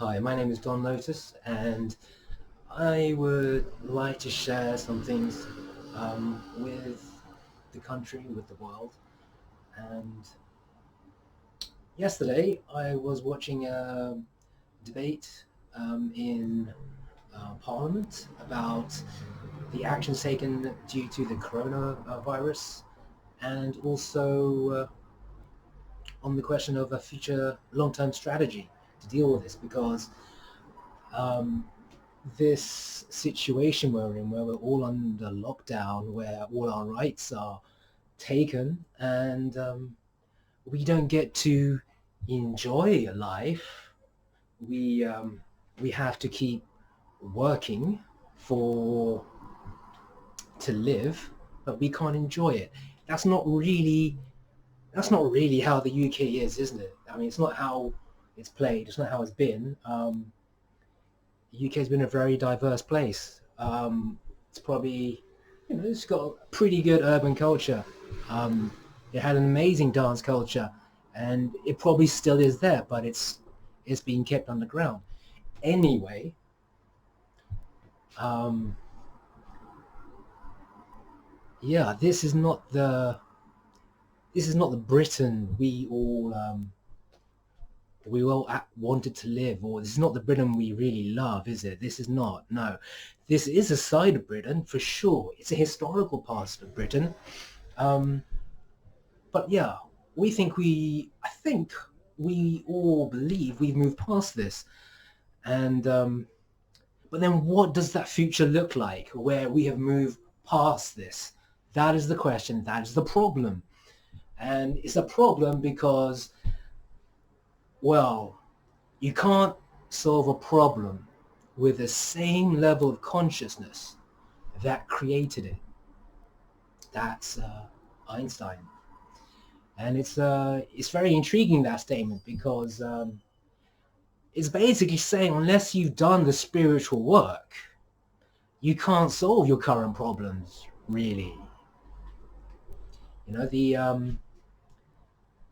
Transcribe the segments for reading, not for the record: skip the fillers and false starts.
Hi, my name is Don Lotus, and I would like to share some things with the country, with the world. And yesterday, I was watching a debate in Parliament about the actions taken due to the coronavirus, and also on the question of a future long-term strategy to deal with this, because um, this situation we're in, where we're all under lockdown, where all our rights are taken, and we don't get to enjoy life. We we have to keep working for to live, but we can't enjoy it. That's not really that's not really how the UK is, isn't it? I mean, it's not how it's played. It's not how it's been. The UK has been a very diverse place. It's probably, it's got a pretty good urban culture. Um, it had an amazing dance culture, and it probably still is there, but it's being kept underground. Anyway, um, yeah, this is not the Britain we all wanted to live, or this is not the Britain we really love, is it? This is not. No, this is a side of Britain for sure. It's a historical part of Britain. Um, but yeah, I think we all believe we've moved past this. And but then, what does that future look like, where we have moved past this? That is the question. That is the problem, and it's a problem because, well, you can't solve a problem with the same level of consciousness that created it. That's Einstein, and it's very intriguing, that statement, because it's basically saying unless you've done the spiritual work, you can't solve your current problems. Really, the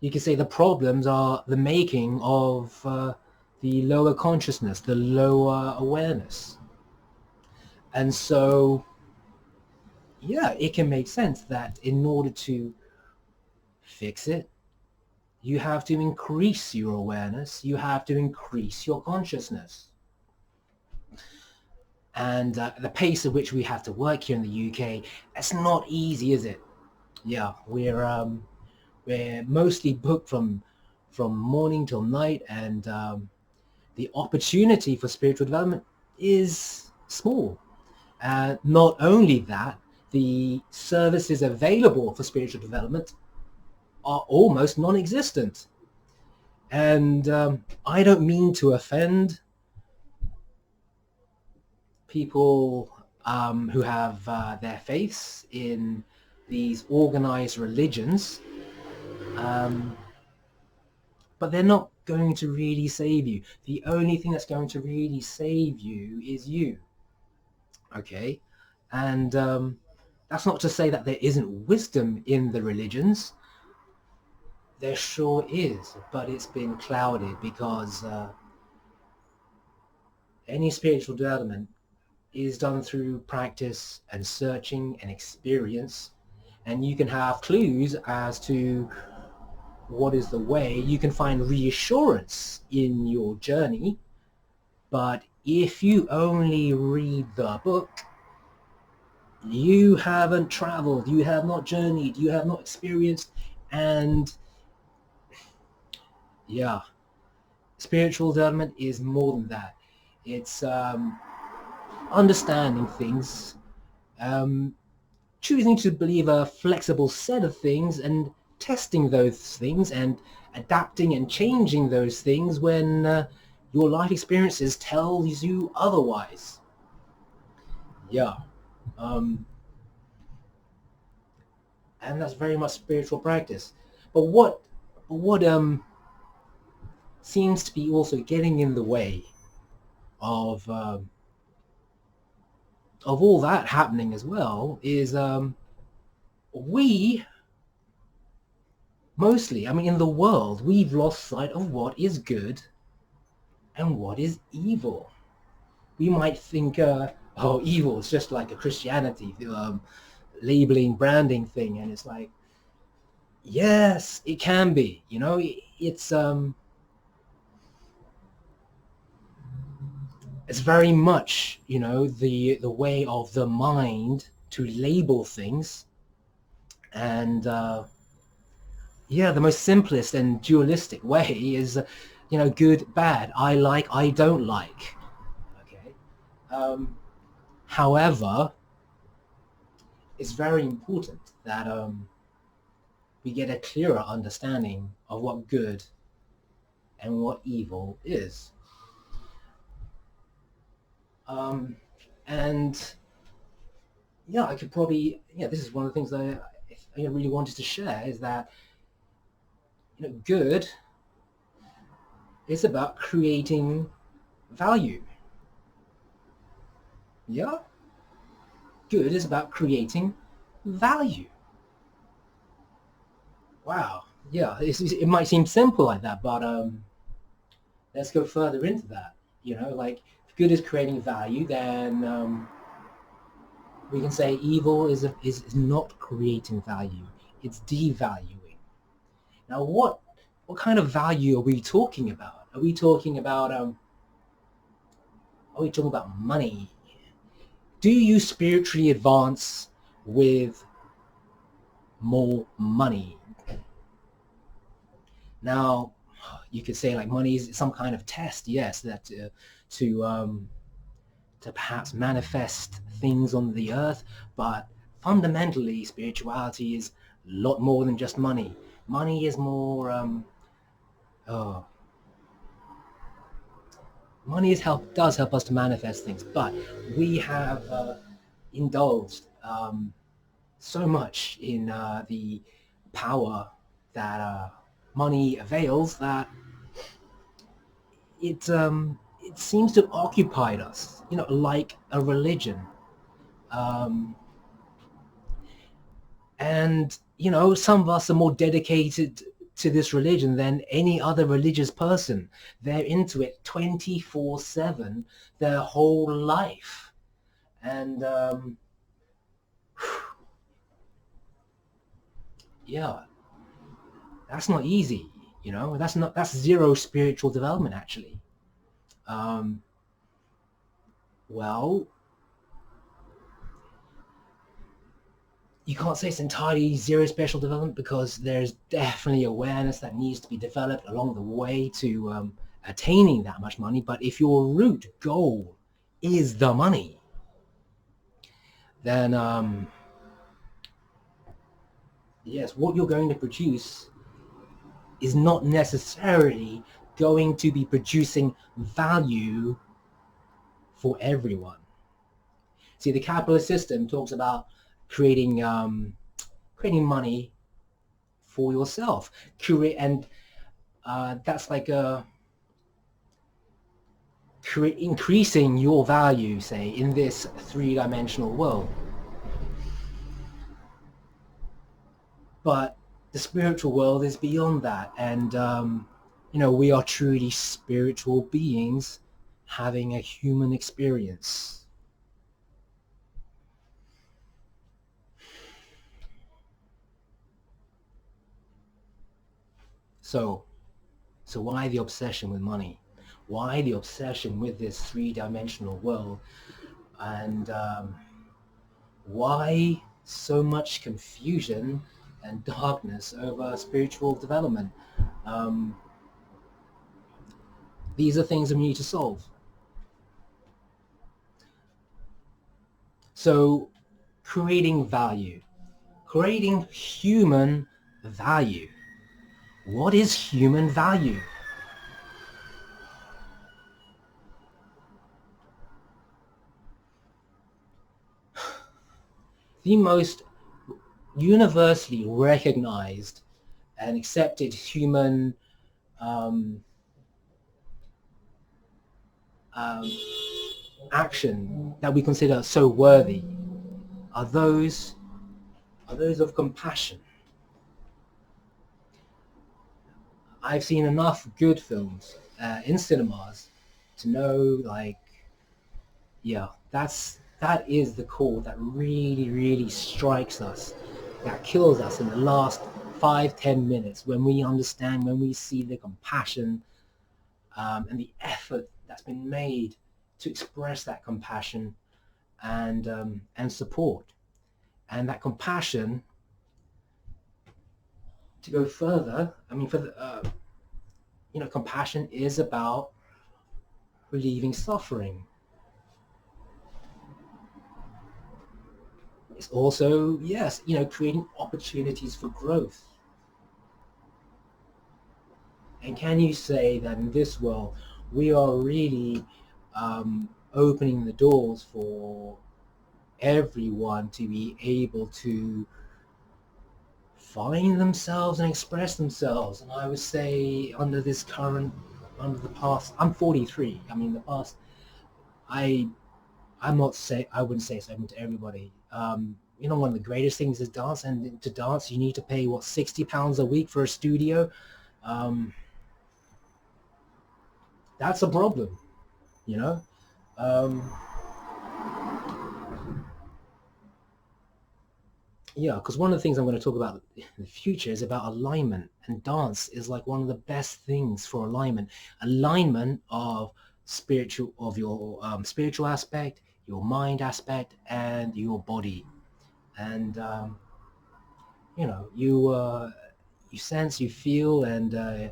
you can say the problems are the making of the lower consciousness, the lower awareness, and so yeah, it can make sense that in order to fix it, you have to increase your awareness, you have to increase your consciousness. And the pace at which we have to work here in the UK, it's not easy, is it? Yeah, we're mostly booked from morning till night, and the opportunity for spiritual development is small. Not only that, the services available for spiritual development are almost non-existent. And I don't mean to offend people who have their faiths in these organized religions, um, but they're not going to really save you. The only thing that's going to really save you is you. Okay? And that's not to say that there isn't wisdom in the religions. There sure is, but it's been clouded because any spiritual development is done through practice and searching and experience, and you can have clues as to what is the way. You can find reassurance in your journey, but if you only read the book, you haven't traveled, you have not journeyed, you have not experienced. And yeah, spiritual development is more than that. It's understanding things, um, choosing to believe a flexible set of things, and testing those things and adapting and changing those things when your life experiences tells you otherwise. Yeah. um, and that's very much spiritual practice. But what seems to be also getting in the way of all that happening as well is we mostly, I mean, in the world, we've lost sight of what is good and what is evil. We might think, oh, evil is just like a Christianity labeling, branding thing, and it's like, yes, it can be. It's very much, the way of the mind to label things, and yeah, the most simplest and dualistic way is, good, bad, I like, I don't like. Okay. However, it's very important that we get a clearer understanding of what good and what evil is. Um, and yeah, I could probably, yeah, this is one of the things that I really wanted to share, is that good is about creating value. Yeah, good is about creating value. Wow. Yeah, it might seem simple like that, but let's go further into that. Like, if good is creating value, then we can say evil is not creating value. It's devaluing. Now, what kind of value are we talking about? Are we talking about money? Do you spiritually advance with more money? Now, you could say, like, money is some kind of test, yes, that to perhaps manifest things on the earth, but fundamentally, spirituality is a lot more than just money. Money is more. Oh, money does help us to manifest things, but we have indulged so much in the power that money avails, that it seems to occupy us, like a religion. Um, and some of us are more dedicated to this religion than any other religious person. They're into it 24/7, their whole life. And yeah, that's not easy. That's zero spiritual development, actually. um, well, you can't say it's entirely zero spiritual development, because there's definitely awareness that needs to be developed along the way to attaining that much money. But if your root goal is the money, then yes, what you're going to produce is not necessarily going to be producing value for everyone. See, the capitalist system talks about creating money for yourself, and that's like increasing your value, say, in this three-dimensional world. But the spiritual world is beyond that, and we are truly spiritual beings having a human experience. So, why the obsession with money? Why the obsession with this three-dimensional world? And why so much confusion and darkness over spiritual development? Um, these are things that we need to solve. So, creating value, creating human value. What is human value? The most universally recognized and accepted human um, um, action that we consider so worthy are those of compassion. I've seen enough good films in cinemas to know, like, yeah, that is the chord that really, really strikes us, that kills us in the last 5-10 minutes, when we understand, when we see the compassion, and the effort that's been made to express that compassion and support. And that compassion, to go further, I mean, for the, compassion is about relieving suffering. It's also, yes, creating opportunities for growth. And can you say that in this world, we are really opening the doors for everyone to be able to find themselves and express themselves? And I would say, under the past, I'm 43. I mean, the past, I I wouldn't say it's open to everybody. One of the greatest things is dance, and to dance, you need to pay what, £60 a week for a studio. Um, that's a problem, you know. Um, yeah, because one of the things I'm going to talk about in the future is about alignment, and dance is like one of the best things for alignment. Alignment of your spiritual aspect, your mind aspect, and your body. And you sense, you feel, and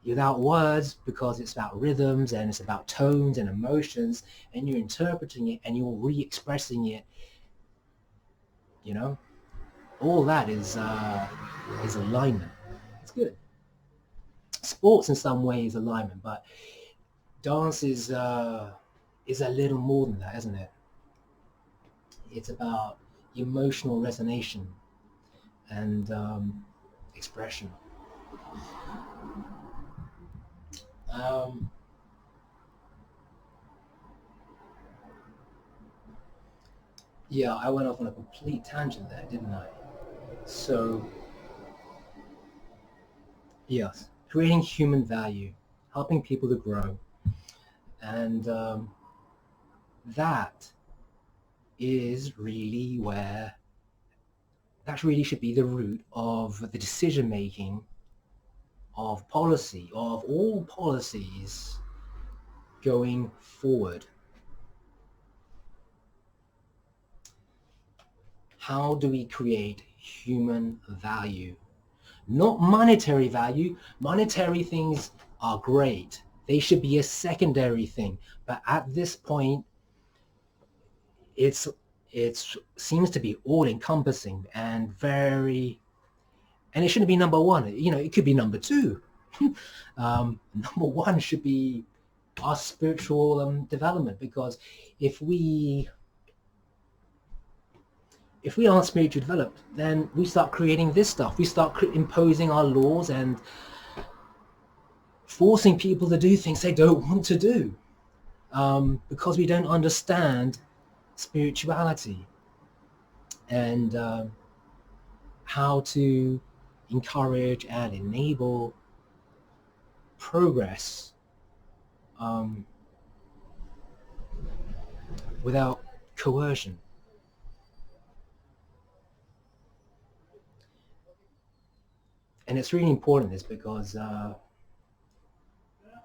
without words, because it's about rhythms and it's about tones and emotions, and you're interpreting it and you're re-expressing it. You know, all that is alignment. It's good. Sports in some way is alignment, but dance is a little more than that, isn't it? It's about emotional resonance and expression. Um, yeah, I went off on a complete tangent there, didn't I? So, yes, creating human value, helping people to grow, and that is really where that really should be the root of the decision making of policy, of all policies going forward. How do we create human value? Not monetary value. Monetary things are great. They should be a secondary thing. But at this point, it's it seems to be all encompassing and very, and it shouldn't be number one. It could be number two. Number one should be our spiritual development, because if we if we aren't spiritually developed, then we start creating this stuff. We start imposing our laws and forcing people to do things they don't want to do, because we don't understand spirituality and how to encourage and enable progress um, without coercion. And it's really important, is because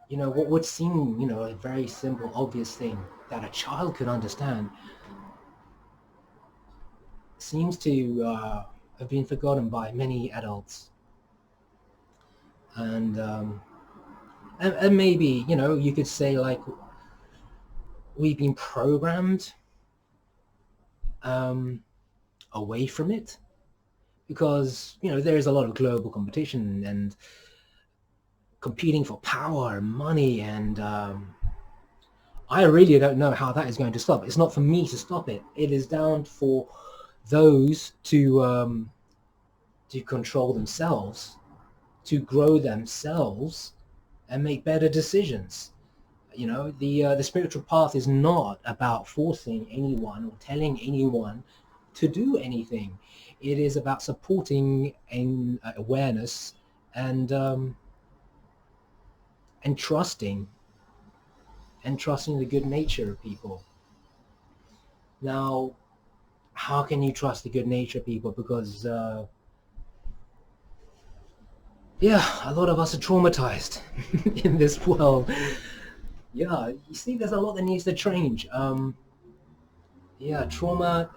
what would seem, a very simple, obvious thing that a child could understand seems to have been forgotten by many adults. And maybe, you could say, like, we've been programmed um, away from it, because there's a lot of global competition and competing for power and money, and I really don't know how that is going to stop. It's not for me to stop it. It is down for those to control themselves, to grow themselves, and make better decisions. The spiritual path is not about forcing anyone or telling anyone to do anything. It is about supporting awareness and trusting and trusting the good nature of people. Now, how can you trust the good nature of people? Because yeah, a lot of us are traumatized in this world. Yeah, you see, there's a lot that needs to change. Yeah, trauma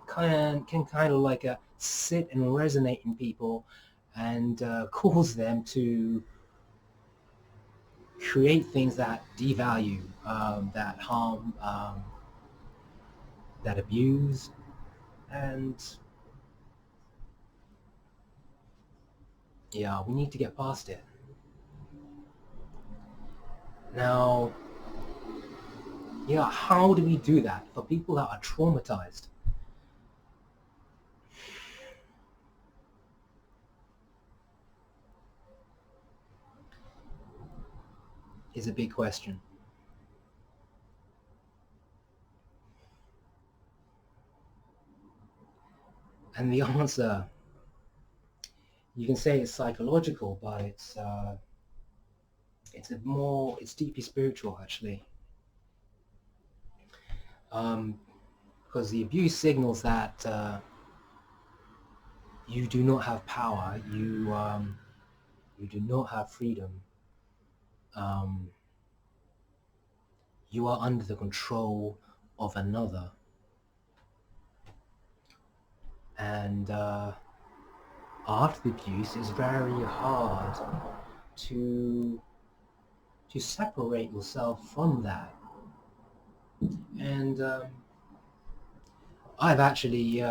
can kind of like sit and resonate in people and cause them to create things that devalue, that harm, that abuse, and yeah, we need to get past it. Now, yeah, how do we do that for people that are traumatized? Is a big question. And the answer, you can say it's psychological, but it's deeply spiritual actually. Because the abuse signals that you do not have power, you do not have freedom, um, you are under the control of another, and after the abuse, it's very hard to to separate yourself from that. And I've actually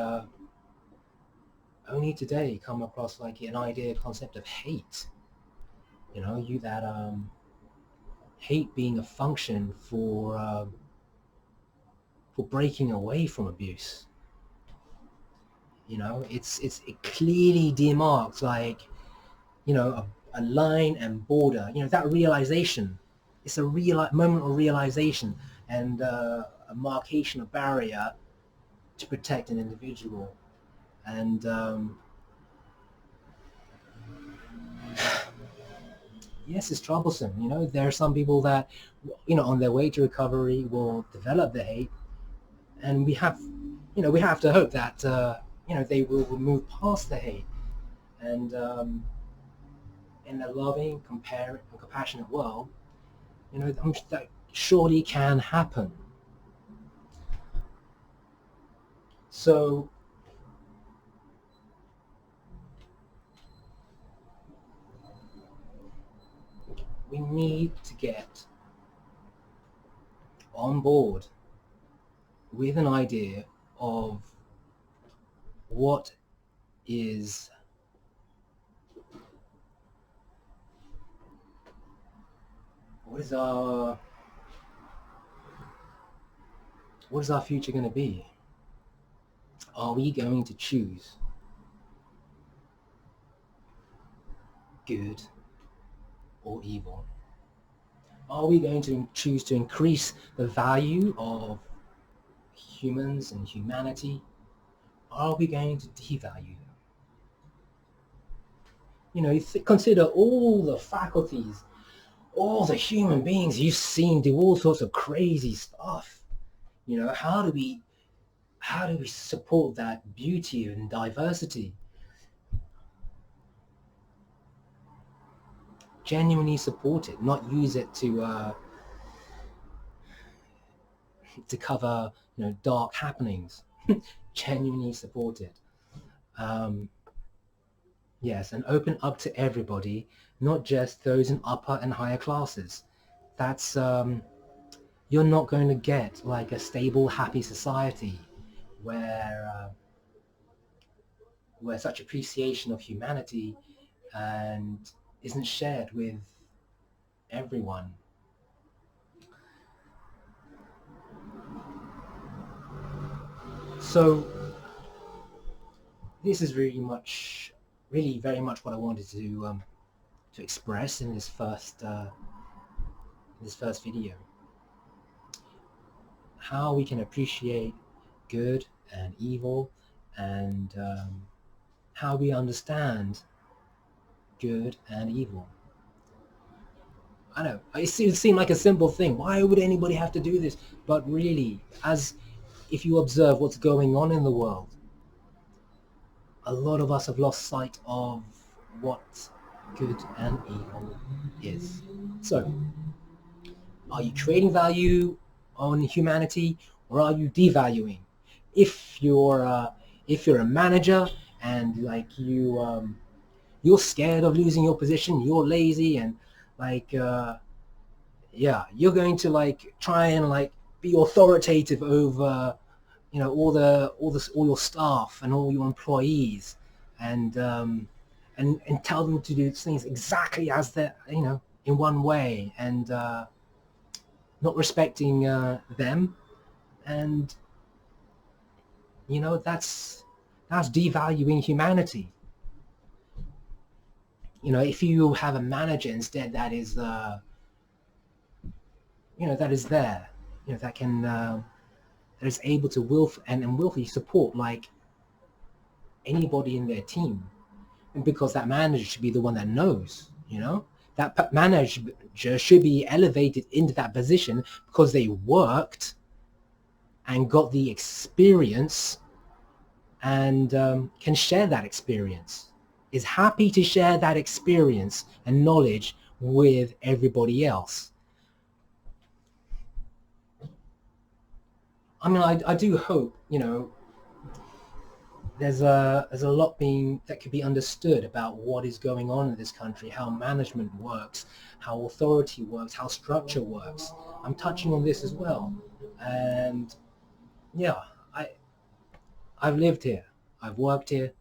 only today come across like an idea concept of hate. You know, you that hate being a function for breaking away from abuse. You know, it clearly demarks like, you know, a line and border. You know, that realization. It's a real moment of realization and a markation, a barrier to protect an individual. And yes, it's troublesome. You know, there are some people that, you know, on their way to recovery will develop the hate, and we have to hope that you know, they will move past the hate and in a loving, compassionate world. You know, that surely can happen. So we need to get on board with an idea of what is what is our what is our future going to be? Are we going to choose good or evil? Are we going to choose to increase the value of humans and humanity? Are we going to devalue them? You know, consider all the faculties, all the human beings you've seen do all sorts of crazy stuff. You know, how do we support that beauty and diversity? Genuinely support it, not use it to cover, you know, dark happenings. Genuinely support it. Um, yes, and open up to everybody, not just those in upper and higher classes. That's you're not going to get like a stable, happy society where such appreciation of humanity and isn't shared with everyone. So this is really very much what I wanted to express in this first video. How we can appreciate good and evil, and how we understand good and evil. I know it seemed like a simple thing. Why would anybody have to do this? But really, as if you observe what's going on in the world, a lot of us have lost sight of what good and evil is. So, are you creating value on humanity, or are you devaluing? If you're if you're a manager and like you're scared of losing your position, you're lazy, and like yeah, you're going to like try and like be authoritative over all your staff and all your employees, and and tell them to do things exactly as they're in one way, and not respecting them, and that's devaluing humanity. If you have a manager instead that is that is there, that can that is able to willfully support like anybody in their team, and because that manager should be the one that knows, that manager should be elevated into that position because they worked and got the experience, and can share that experience, is happy to share that experience and knowledge with everybody else. I mean, I do hope, there's a lot being that could be understood about what is going on in this country, how management works, how authority works, how structure works. I'm touching on this as well. And yeah, I've lived here, I've worked here,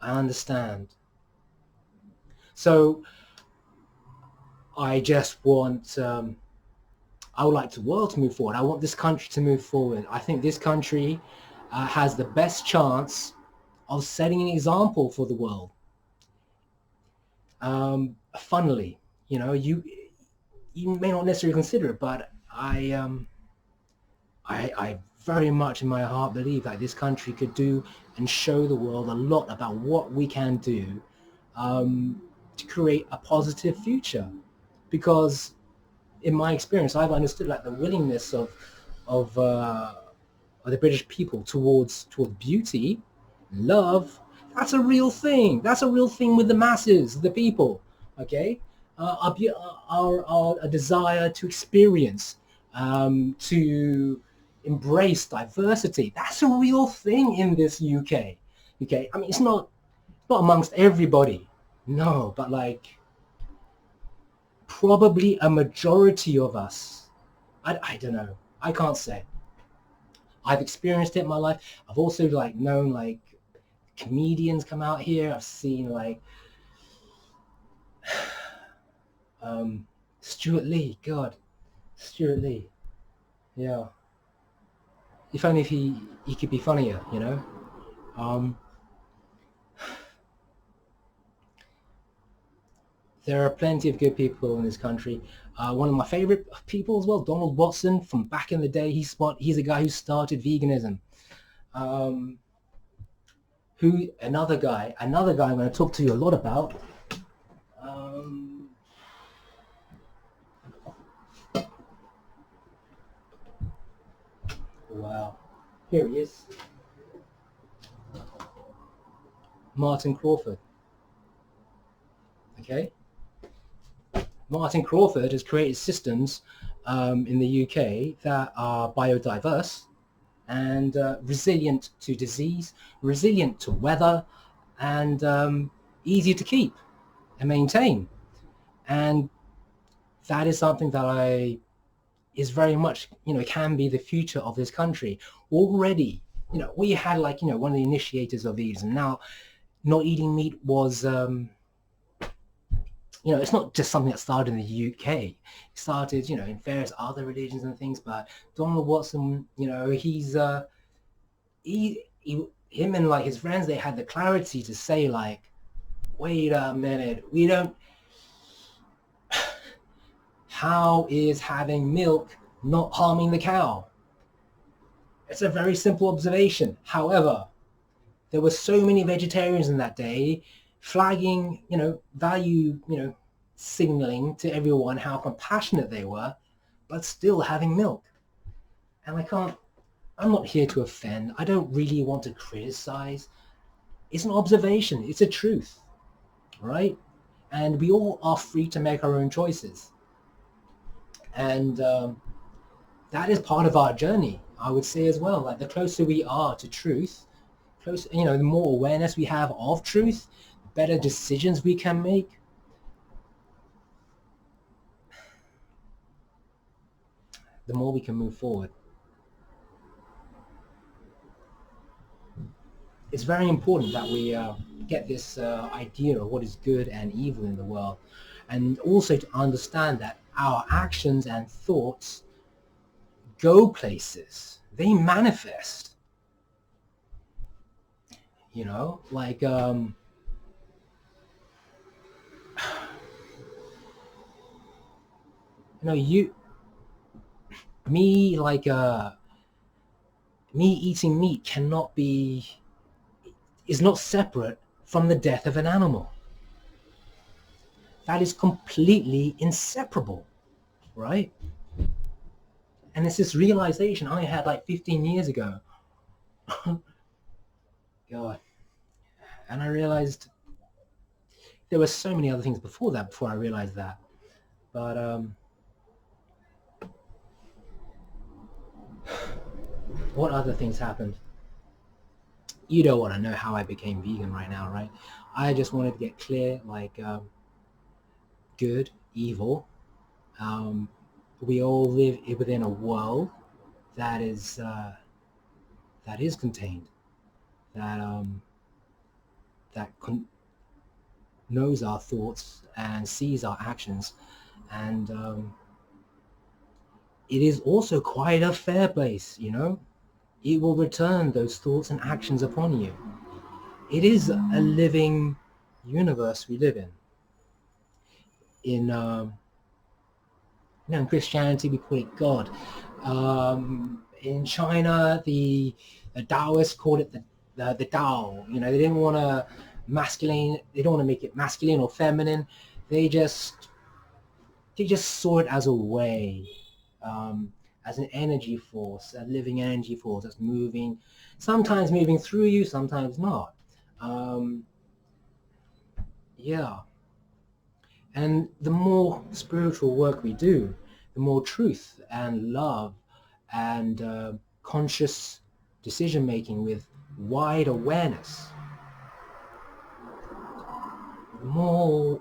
I understand. So I just want I would like the world to move forward. I want this country to move forward. I think this country has the best chance of setting an example for the world. Funnily, you may not necessarily consider it, but I very much in my heart believe that this country could do and show the world a lot about what we can do to create a positive future. Because in my experience, I've understood like the willingness of, uh, of the British people towards beauty, love. That's a real thing. That's a real thing with the masses, the people. Okay, our a desire to experience, to embrace diversity. That's a real thing in this UK. Okay, I mean it's not amongst everybody. No, but like probably a majority of us. I don't know. I can't say. I've experienced it in my life. I've also like known like comedians come out here. I've seen like Stuart Lee. God, Stuart Lee. Yeah. If only if he could be funnier. Um, there are plenty of good people in this country. One of my favorite people as well, Donald Watson from back in the day. He's a guy who started veganism. Um, another guy I'm going to talk to you a lot about. Um, wow, here he is, Martin Crawford. Okay, Martin Crawford has created systems in the UK that are biodiverse and resilient to disease, resilient to weather, and easy to keep and maintain. And that is something that I is very much can be the future of this country. Already, we had like one of the initiators of these, and now not eating meat was it's not just something that started in the UK. It started in various other religions and things. But Donald Watson, him and like his friends, they had the clarity to say like, wait a minute, we don't. How is having milk not harming the cow? It's a very simple observation. However, there were so many vegetarians in that day flagging, value, signaling to everyone how compassionate they were, but still having milk. And I'm not here to offend. I don't really want to criticize. It's an observation. It's a truth, right? And we all are free to make our own choices. And that is part of our journey, I would say as well. Like the closer we are to truth, the more awareness we have of truth, the better decisions we can make. The more we can move forward. It's very important that we get this idea of what is good and evil in the world, and also to understand that our actions and thoughts go places. They manifest. Like you me like me eating meat is not separate from the death of an animal. That is completely inseparable, right? And it's this realization I had like 15 years ago. God. And I realized there were so many other things before I realized that. But what other things happened? You don't want to know how I became vegan right now, right? I just wanted to get clear, like good, evil. We all live within a world that is contained, that knows our thoughts and sees our actions, and it is also quite a fair place. It will return those thoughts and actions upon you. It is a living universe we live in. In Christianity, we call it God. In China, the Taoists called it the Tao. They didn't want to masculine. They don't want to make it masculine or feminine. They just saw it as a way, as an energy force, a living energy force that's moving, sometimes moving through you, sometimes not. Yeah. And the more spiritual work we do, the more truth and love and conscious decision making with wide awareness, the more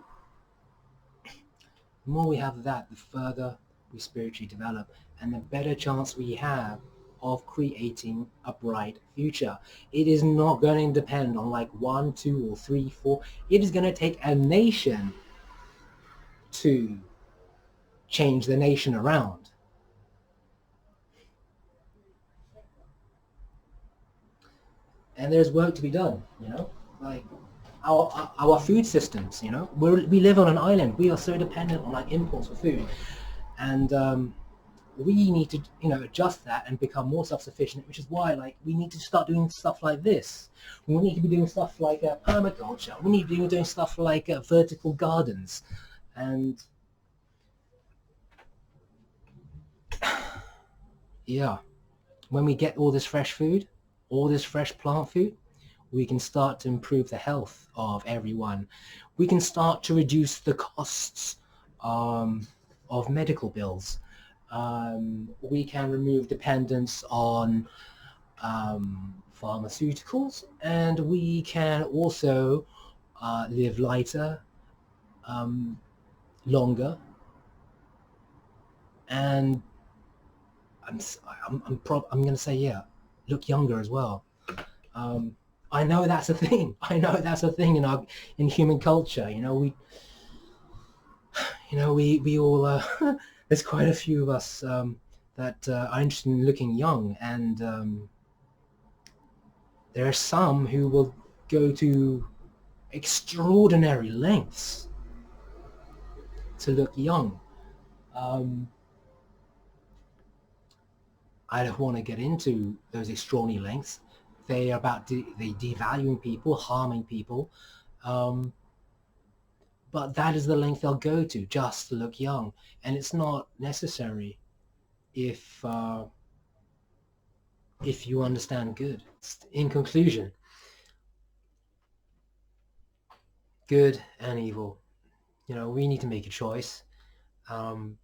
we have that, the further we spiritually develop, and the better chance we have of creating a bright future. It is not going to depend on like 1, 2, or 3, 4. It is going to take a nation to change the nation around. And there's work to be done, like our food systems. We live on an island. We are so dependent on like imports for food, and we need to adjust that and become more self-sufficient, which is why like we need to start doing stuff like this. We need to be doing stuff like permaculture. We need to be doing stuff like vertical gardens. And yeah, when we get all this fresh food, all this fresh plant food, we can start to improve the health of everyone. We can start to reduce the costs of medical bills. We can remove dependence on pharmaceuticals, and we can also live lighter, longer, and I'm going to say, yeah, look younger as well. I know that's a thing. I know that's a thing in human culture. We all there's quite a few of us that are interested in looking young, and there are some who will go to extraordinary lengths to look young. I don't want to get into those extraordinary lengths. They are about they devaluing people, harming people. but that is the length they'll go to just to look young, and it's not necessary if you understand good. In conclusion, good and evil. We need to make a choice, and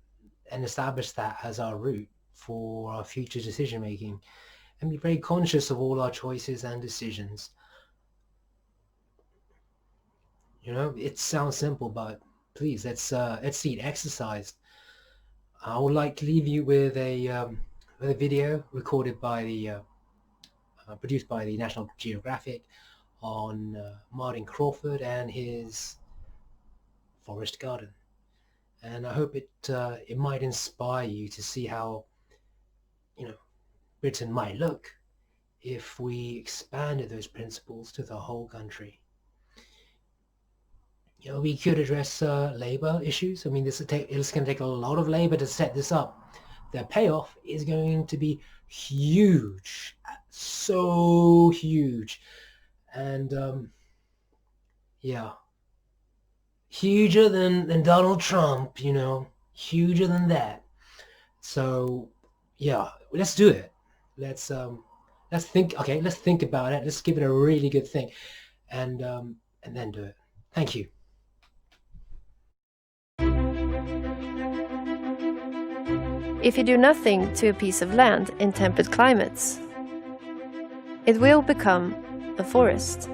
establish that as our route for our future decision making, and be very conscious of all our choices and decisions. It sounds simple, but please, let's see it exercised. I would like to leave you with a video recorded by produced by the National Geographic on Martin Crawford and his forest garden. And I hope it might inspire you to see how Britain might look if we expanded those principles to the whole country. We could address labor issues. I mean, it's going to take a lot of labor to set this up. The payoff is going to be huge, so huge, and yeah, huger than Donald Trump. Huger than that. So yeah, let's do it. Let's think. Okay, let's think about it. Let's give it a really good think, and then do it. Thank you. If you do nothing to a piece of land in temperate climates, it will become a forest.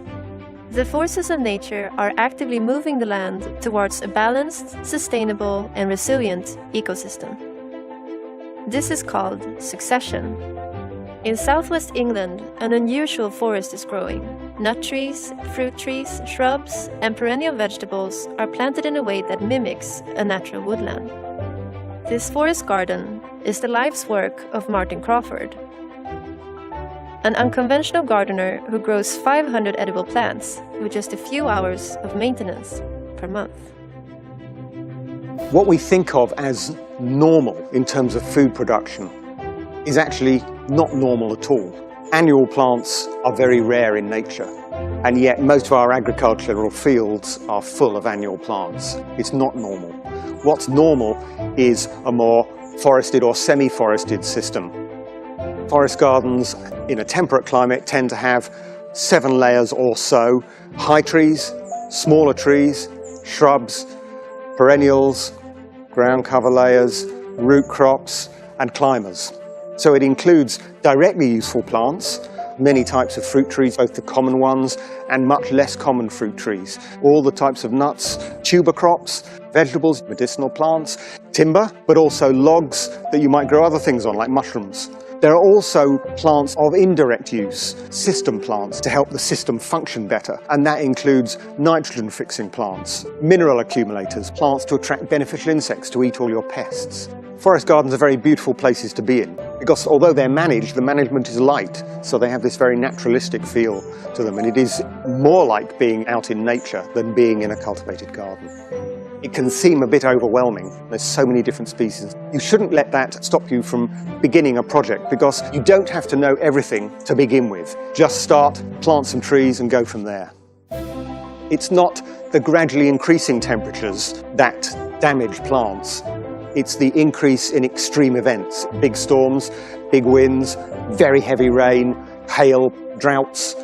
The forces of nature are actively moving the land towards a balanced, sustainable, and resilient ecosystem. This is called succession. In southwest England, an unusual forest is growing. Nut trees, fruit trees, shrubs, and perennial vegetables are planted in a way that mimics a natural woodland. This forest garden is the life's work of Martin Crawford, an unconventional gardener who grows 500 edible plants with just a few hours of maintenance per month. What we think of as normal in terms of food production is actually not normal at all. Annual plants are very rare in nature, and yet most of our agricultural fields are full of annual plants. It's not normal. What's normal is a more forested or semi-forested system. Forest gardens in a temperate climate tend to have 7 layers or so: high trees, smaller trees, shrubs, perennials, ground cover layers, root crops, and climbers. So it includes directly useful plants, many types of fruit trees, both the common ones and much less common fruit trees, all the types of nuts, tuber crops, vegetables, medicinal plants, timber, but also logs that you might grow other things on, like mushrooms. There are also plants of indirect use, system plants, to help the system function better, and that includes nitrogen-fixing plants, mineral accumulators, plants to attract beneficial insects to eat all your pests. Forest gardens are very beautiful places to be in, because although they're managed, the management is light, so they have this very naturalistic feel to them, and it is more like being out in nature than being in a cultivated garden. It can seem a bit overwhelming. There's so many different species. You shouldn't let that stop you from beginning a project, because you don't have to know everything to begin with. Just start, plant some trees and go from there. It's not the gradually increasing temperatures that damage plants. It's the increase in extreme events, big storms, big winds, very heavy rain, hail, droughts.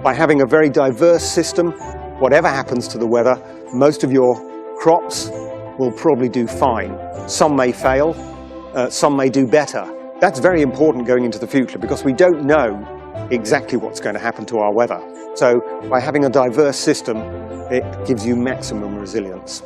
By having a very diverse system, whatever happens to the weather, most of your crops will probably do fine. Some may fail, some may do better. That's very important going into the future, because we don't know exactly what's going to happen to our weather. So by having a diverse system, it gives you maximum resilience.